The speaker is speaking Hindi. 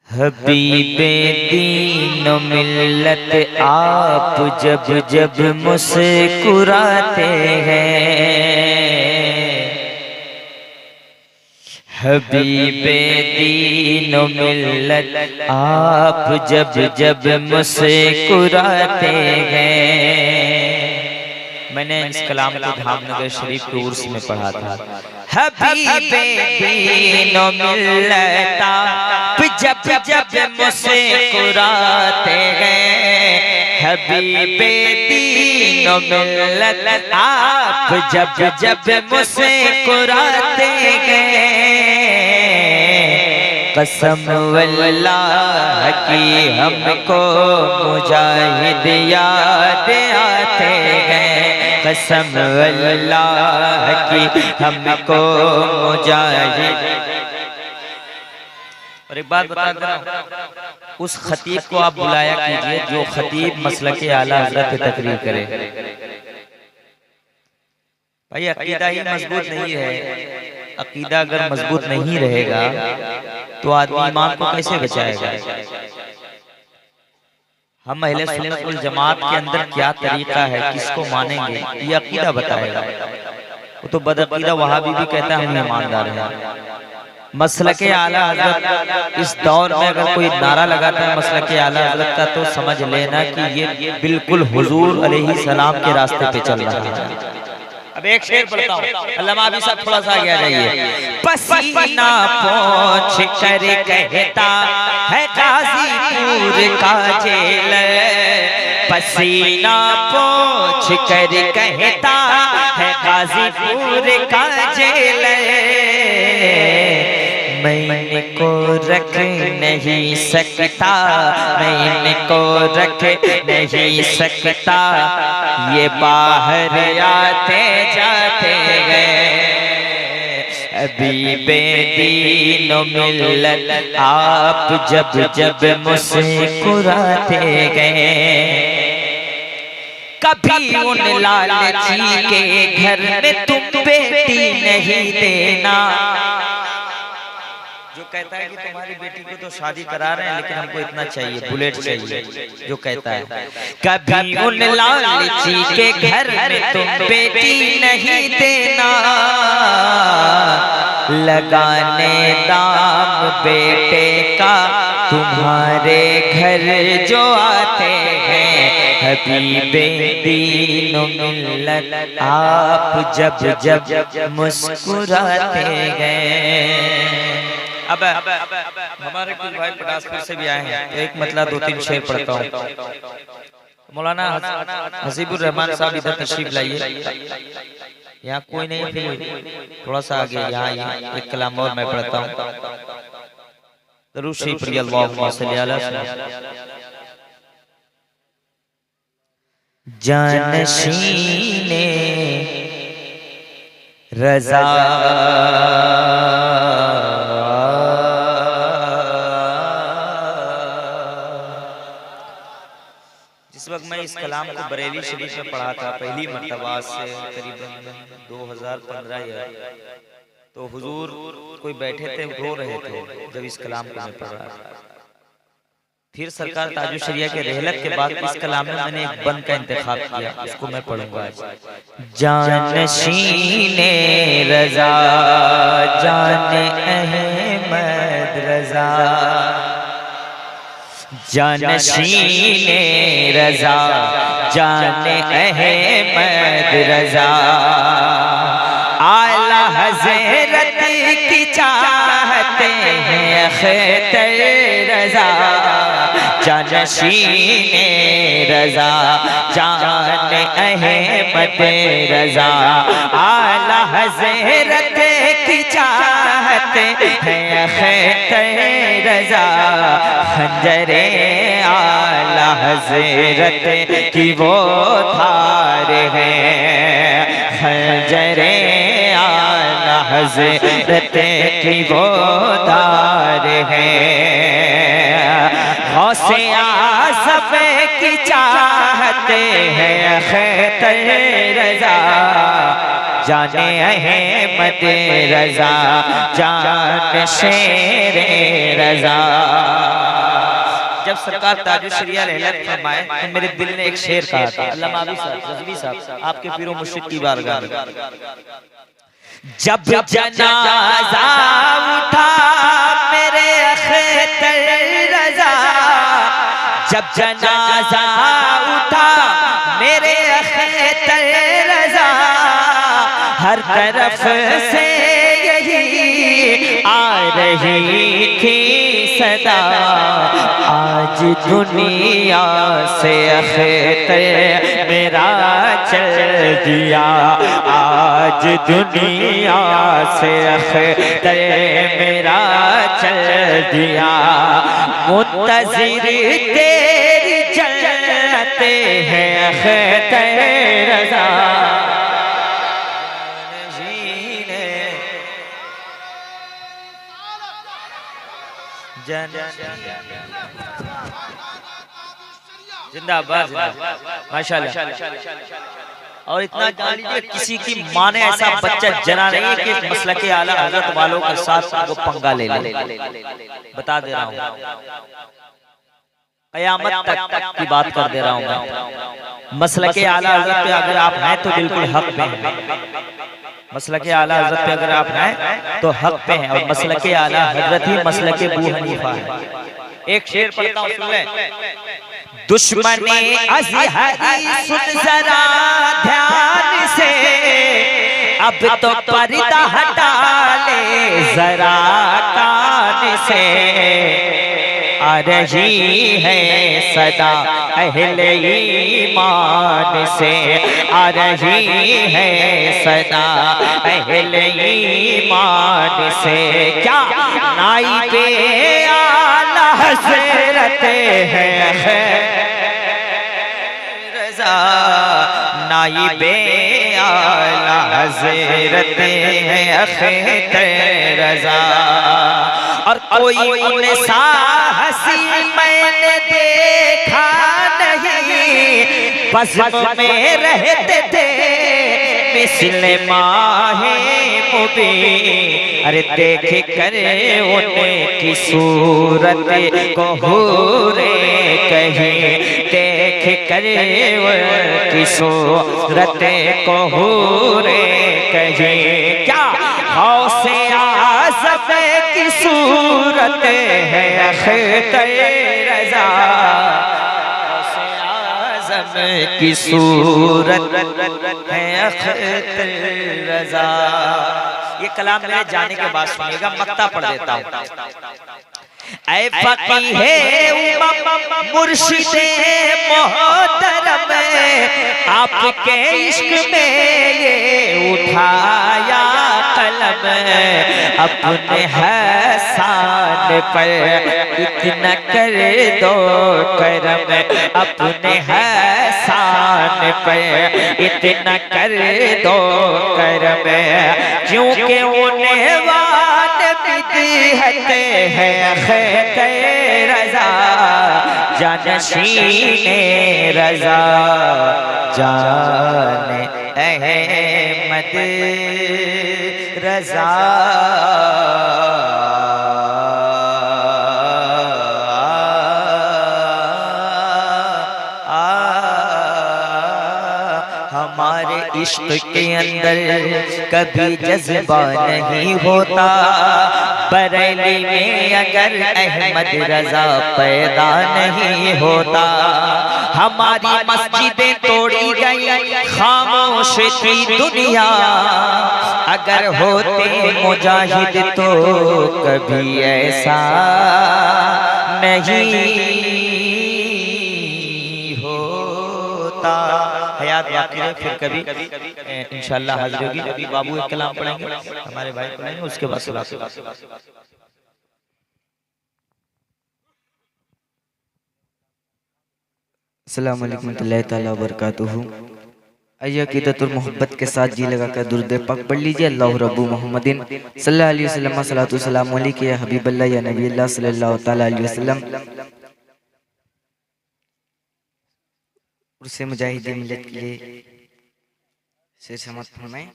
हबीबे दीन मिल्लत आप जब जब मुस्कुराते हैं। हबीबे दीन मिल्लत आप जब जब मुस्कुराते हैं। मैंने इस कलाम को धामनगर शरीफ के उर्स में पढ़ा था। हबीबे दीन मिल्लत आप जब जब मुस्कुराते हैं। हबीबे दीन मिल्लत आप जब जब मुस्कुराते हैं। कसम वल्लाह की हमको मुजाहिद याद आते हैं। कसम वल्लाह की हमको मुजाहिद। और एक बात बता देना, उस खतीब को आप बुलाया कीजिए जो खतीब मसलके आला हज़रत पे तकरीर करे। भाई अकीदा ही मजबूत नहीं है। अकीदा अगर मजबूत नहीं रहेगा तो आदमी ईमान को कैसे बचाएगा। हम अहले सुन्नत वल जमात के अंदर क्या तरीका है, किसको मानेंगे, ये अकीदा बताएगा। वो तो बदअकीदा वहाबी भी कहता है हम ईमानदार हैं। मसलके आला हज़रत इस दौर में अगर कोई नारा लगाता है मसलके आला हज़रत का, तो समझ लेना कि ये बिल्कुल हुजूर अलैहिस्सलाम के रास्ते पे चल रहा है। अब एक शेर पढ़ता हूँ, अल्लामा भी साहब थोड़ा सा आगे आ जाइए। पसीना पोंछ कर कहता है गाजीपुर का जेलर। पसीना पोंछ कर कहता है गाजीपुर का जेलर। मैं इनको रख नहीं सकता, मैं इनको रख नहीं सकता। ये बाहर आते जाते गए। हबीबे दीन मिल्लत आप जब जब मुस्कुराते गए। कभी उन लालची के घर में तुम बेटी नहीं देना। जो कहता है कि तुम्हारी बेटी को तो शादी करा रहे हैं लेकिन हमको इतना चाहिए, बुलेट चाहिए, जो कहता है। कभी उन लालची के घर में तुम बेटी नहीं देना। लगाने दाम बेटे का तुम्हारे घर जो आते हैं। हबीबे दीन मिल्लत आप जब जब मुस्कुराते हैं। अब हमारे कुछ भाई पटासपुर से भी आए हैं, एक मतलब दो तीन शेर पढ़ता हूँ। मौलाना हसीबुर रहमान साहब इधर तशरीफ लाइए। यहाँ कोई नहीं, फिर थोड़ा सा आगे यहाँ एक कलाम और मैं पढ़ता हूँ। दरूद शरीफ पढ़िए, अल्लाहुम्मा सल्ली अला जानशीने रज़ा। जिस वक्त मैं इस कलाम को बरेली शरीफ में पढ़ा था पहली मर्तबा से करीबन 2015 या तो हुजूर कोई बैठे थे रो रहे थे जब इस कलाम को मैं पढ़ रहा था। फिर सरकार ताजुल शरिया के रहलत के बाद इस कलाम में मैंने एक बंद का इंतखाब किया, उसको मैं पढ़ूंगा आज। जानशीने रज़ा जाने अहमद रज़ा। जानशीने रज़ा जाने अहमद रज़ा। आला हज़रत की चाहते हैं अख्तर रज़ा। जानशीने रज़ा जाने अहमद रज़ा। आला हज़रत की चाहते हैं अख्तर रज़ा। खंजरे आला हज़रत की वो धार है। खंजरे आला हज़रत की वो धार है। गौसे आज़म की चाहते हैं अख्तर रज़ा। जाने अहमद रजा जान शेर रजा। जब सरकार ताजुल शरिया रहलत फरमाए तो मेरे दिल ने एक शेर कहा था, अल्लामा रज़वी साहब आपके पीरो मुर्शिद की बारगाह में, जब जनाजा उठा मेरे अख्तर रजा, जब जनाजा उठा मेरे अख्तर रजा, हर तरफ से यही आ रही थी सदा, आज दुनिया से अख्तर मेरा चल दिया, आज दुनिया से अख्तर मेरा चल दिया, मुंतज़िर तेरी जन्नते हैं अख्तर रज़ा। जिंदाबाद माशाल्लाह। और इतना जान लीजिए किसी की माँ ने ऐसा बच्चा जना नहीं है कि मसलक आला हज़रत वालों के साथ वो पंगा ले ले। बता दे रहा हूँ, क़यामत तक की बात कर दे रहा हूँ मैं। मसलक आला हज़रत पे अगर आप हैं तो बिल्कुल हक पे हैं, मसलक आला हज़रत पे अगर आप हैं तो हक पे हैं, और मसलक आला हज़रत ही मसलक अबू हनीफा है। एक शेर पढ़ता हूँ, सुन लें। दुश्मनी अज़हरी सुन जरा ध्यान से, अब तो पर्दा हटा ले जरा कान से, आ रही है सदा अहले ईमान से, आ रही है सदा अहले ईमान से, क्या नाइबे आला हज़रत है रज़ा, नाइबे आला हज़रत है अख्तर रज़ा। और कोई उनसा हंसी मैंने देखा नहीं, बज़्म में रहते थे मिस्ल माहे मुबीन, अरे देख कर उनकी सूरत को हूरे कहीं, देख कर उनकी सूरत को हूरे कहीं, क्या हौसे आज़म की सूरत है अख्तर रज़ा, हौसे आज़म की सूरत है अख्तर रज़ा। ये कलाम मेरे जाने के बाद सुनिएगा, मक्ता पढ़ देता हूँ। ऐ फ़क़ीहे उम्मत मुर्शिदे मोहतरम, आपके इश्क में ये उठाया कलम, अपने हसान पर इतना कर दो करम, अपने हसान पर इतना कर दो करम, क्योंकि उन्हें वान बिदअत है अख्तर रज़ा, जानशीने रज़ा जाने अहमद रज़ा। हमारे इश्क के अंदर कभी जज्बा नहीं होता, बरेली में अगर अहमद रज़ा पैदा नहीं होता, हमारी मस्जिदें तोड़ी गई खामोश थी दुनिया, अगर होते मुजाहिद तो कभी ऐसा नहीं होता। हयात बाकी है, फिर कभी इंशाअल्लाह हाजिर होगी। अभी बाबू एक कलाम पढ़ेंगे, हमारे भाई पढ़ेंगे, उसके बाद सलात। अस्सलाम वालेकुम रहमतुल्लाहि तआला व बरकातुहू। आइए अक़ीदतुल मोहब्बत के साथ जी लगाकर दुरूद पाक पढ़ लीजिए। अल्लाहु रब्बु मुहम्मदिन सल्लल्लाहु अलैहि वसल्लम सलातु सलाम अलैका या हबीबल्लाह या नबी अल्लाह सल्लल्लाहु तआला अलैहि वसल्लम। उर्से मुजाहिदीन मिल्लत के लिए शेर समत फरमाएं।